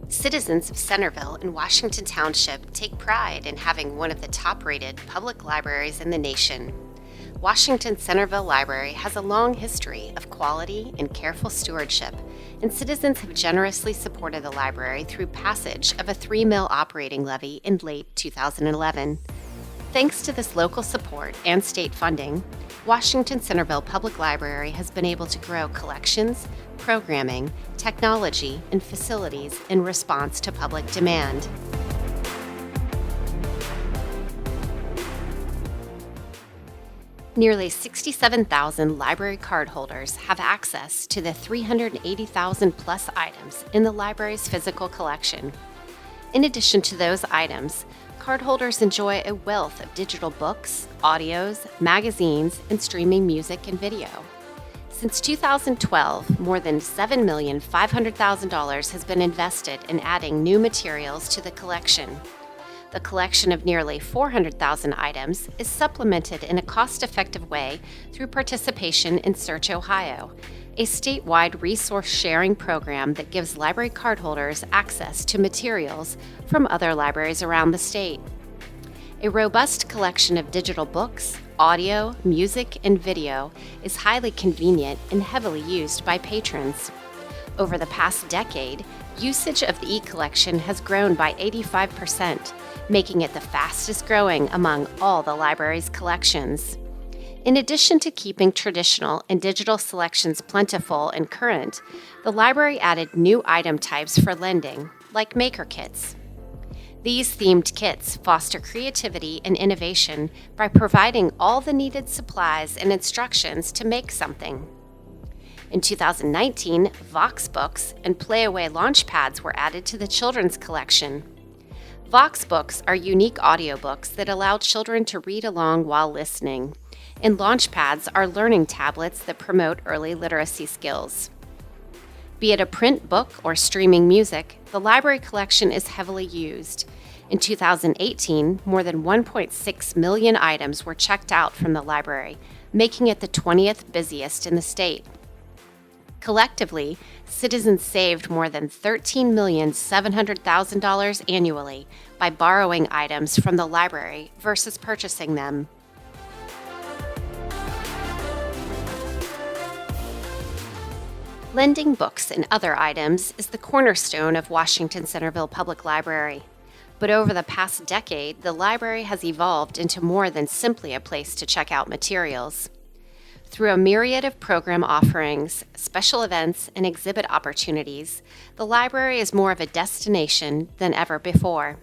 Citizens of Centerville and Washington Township take pride in having one of the top-rated public libraries in the nation. Washington-Centerville Library has a long history of quality and careful stewardship, and citizens have generously supported the library through passage of a 3-mil operating levy in late 2011. Thanks to this local support and state funding, Washington-Centerville Public Library has been able to grow collections, programming, technology, and facilities in response to public demand. Nearly 67,000 library cardholders have access to the 380,000 plus items in the library's physical collection. In addition to those items, cardholders enjoy a wealth of digital books, audios, magazines, and streaming music and video. Since 2012, more than $7,500,000 has been invested in adding new materials to the collection. The collection of nearly 400,000 items is supplemented in a cost-effective way through participation in Search Ohio, a statewide resource-sharing program that gives library cardholders access to materials from other libraries around the state. A robust collection of digital books, audio, music, and video is highly convenient and heavily used by patrons. Over the past decade, usage of the e-collection has grown by 85%, making it the fastest growing among all the library's collections. In addition to keeping traditional and digital selections plentiful and current, the library added new item types for lending, like maker kits. These themed kits foster creativity and innovation by providing all the needed supplies and instructions to make something. In 2019, Vox books and Playaway launchpads were added to the children's collection. Vox books are unique audiobooks that allow children to read along while listening, and launchpads are learning tablets that promote early literacy skills. Be it a print book or streaming music, the library collection is heavily used. In 2018, more than 1.6 million items were checked out from the library, making it the 20th busiest in the state. Collectively, citizens saved more than $13,700,000 annually by borrowing items from the library versus purchasing them. Lending books and other items is the cornerstone of Washington-Centerville Public Library. But over the past decade, the library has evolved into more than simply a place to check out materials. Through a myriad of program offerings, special events, and exhibit opportunities, the library is more of a destination than ever before.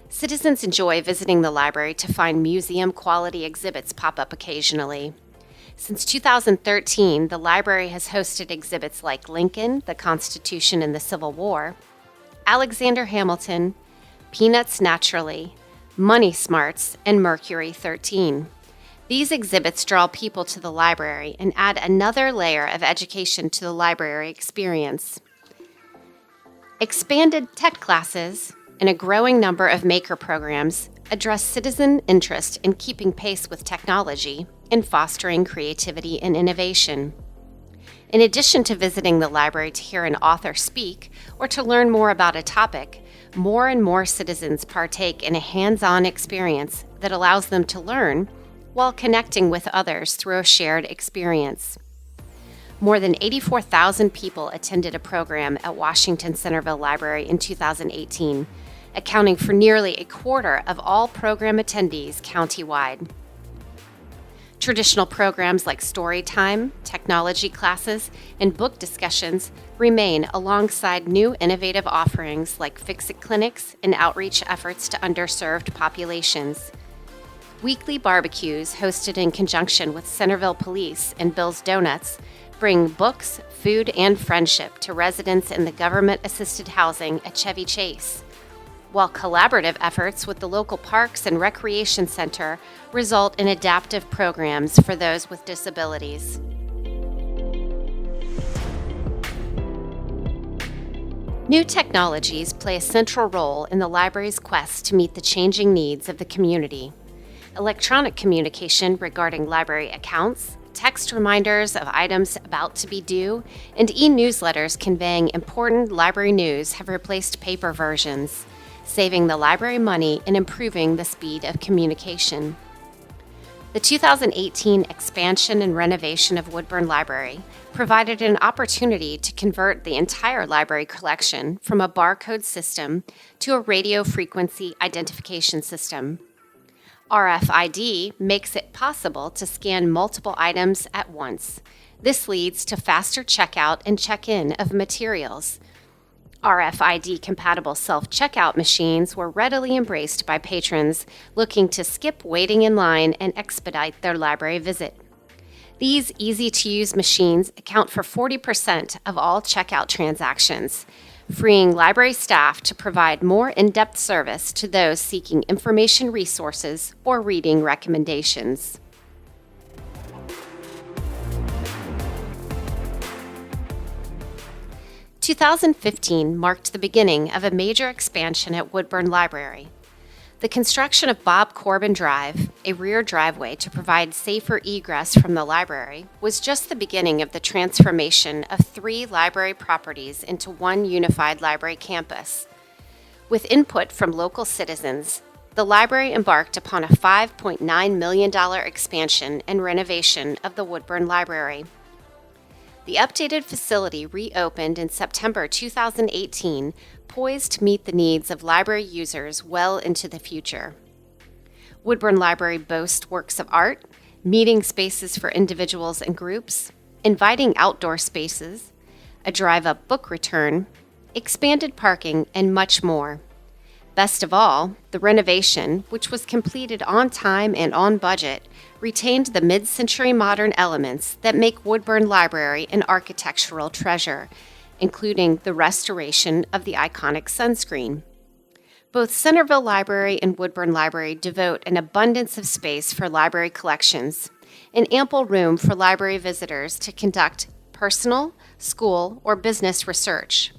Citizens enjoy visiting the library to find museum-quality exhibits pop up occasionally. Since 2013, the library has hosted exhibits like Lincoln, the Constitution and the Civil War, Alexander Hamilton, Peanuts Naturally, Money Smarts, and Mercury 13. These exhibits draw people to the library and add another layer of education to the library experience. Expanded tech classes and a growing number of maker programs address citizen interest in keeping pace with technology and fostering creativity and innovation. In addition to visiting the library to hear an author speak or to learn more about a topic, more and more citizens partake in a hands-on experience that allows them to learn while connecting with others through a shared experience. More than 84,000 people attended a program at Washington-Centerville Library in 2018, accounting for nearly a quarter of all program attendees countywide. Traditional programs like story time, technology classes, and book discussions remain alongside new innovative offerings like Fix-It clinics and outreach efforts to underserved populations. Weekly barbecues hosted in conjunction with Centerville Police and Bill's Donuts bring books, food, and friendship to residents in the government-assisted housing at Chevy Chase, while collaborative efforts with the local parks and recreation center result in adaptive programs for those with disabilities. New technologies play a central role in the library's quest to meet the changing needs of the community. electronic communication regarding library accounts, text reminders of items about to be due, and e-newsletters conveying important library news have replaced paper versions, saving the library money and improving the speed of communication. The 2018 expansion and renovation of Woodburn Library provided an opportunity to convert the entire library collection from a barcode system to a radio frequency identification system. RFID makes it possible to scan multiple items at once. This leads to faster checkout and check-in of materials. RFID-compatible self-checkout machines were readily embraced by patrons looking to skip waiting in line and expedite their library visit. These easy-to-use machines account for 40% of all checkout transactions, freeing library staff to provide more in-depth service to those seeking information resources or reading recommendations. – 2015 marked the beginning of a major expansion at Woodburn Library. The construction of Bob Corbin Drive, a rear driveway to provide safer egress from the library, was just the beginning of the transformation of 3 library properties into one unified library campus. With input from local citizens, the library embarked upon a $5.9 million expansion and renovation of the Woodburn Library. The updated facility reopened in September 2018, poised to meet the needs of library users well into the future. Woodburn Library boasts works of art, meeting spaces for individuals and groups, inviting outdoor spaces, a drive-up book return, expanded parking, and much more. Best of all, the renovation, which was completed on time and on budget, retained the mid-century modern elements that make Woodburn Library an architectural treasure, including the restoration of the iconic sunscreen. Both Centerville Library and Woodburn Library devote an abundance of space for library collections and ample room for library visitors to conduct personal, school, or business research.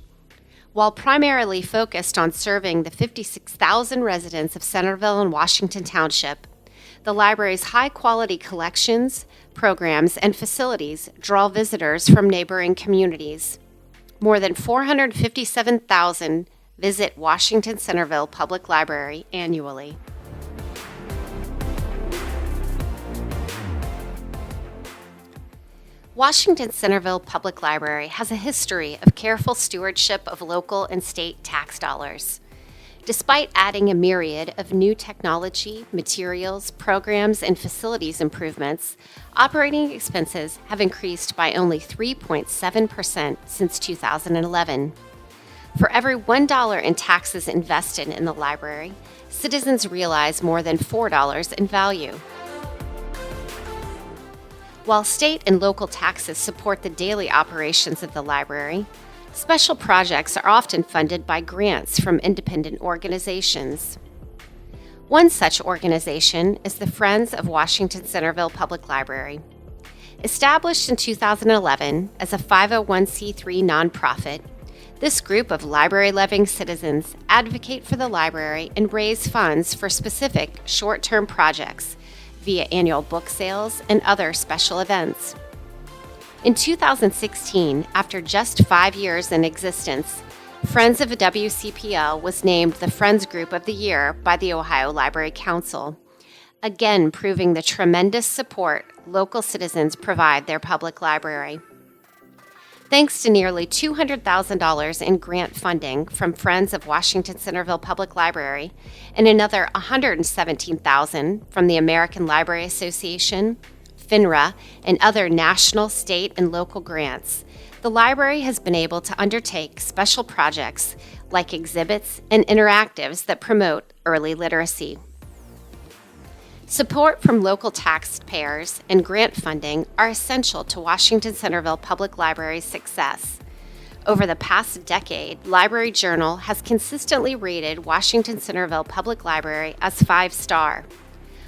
While primarily focused on serving the 56,000 residents of Centerville and Washington Township, the library's high-quality collections, programs, and facilities draw visitors from neighboring communities. More than 457,000 visit Washington-Centerville Public Library annually. Washington-Centerville Public Library has a history of careful stewardship of local and state tax dollars. Despite adding a myriad of new technology, materials, programs, and facilities improvements, operating expenses have increased by only 3.7% since 2011. For every $1 in taxes invested in the library, citizens realize more than $4 in value. While state and local taxes support the daily operations of the library, special projects are often funded by grants from independent organizations. One such organization is the Friends of Washington-Centerville Public Library. Established in 2011 as a 501c3 nonprofit, this group of library-loving citizens advocate for the library and raise funds for specific short-term projects via annual book sales and other special events. In 2016, after just 5 years in existence, Friends of WCPL was named the Friends Group of the Year by the Ohio Library Council, again proving the tremendous support local citizens provide their public library. Thanks to nearly $200,000 in grant funding from Friends of Washington-Centerville Public Library and another $117,000 from the American Library Association, FINRA, and other national, state, and local grants, the library has been able to undertake special projects like exhibits and interactives that promote early literacy. Support from local taxpayers and grant funding are essential to Washington-Centerville Public Library's success. Over the past decade, Library Journal has consistently rated Washington-Centerville Public Library as 5-star,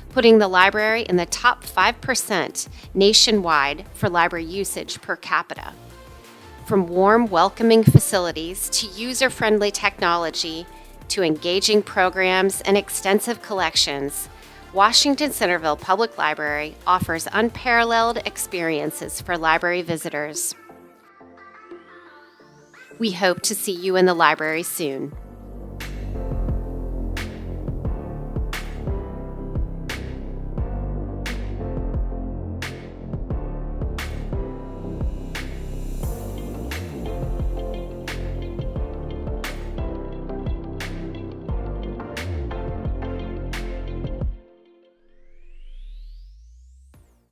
putting the library in the top 5% nationwide for library usage per capita. From warm, welcoming facilities to user-friendly technology to engaging programs and extensive collections, Washington-Centerville Public Library offers unparalleled experiences for library visitors. We hope to see you in the library soon.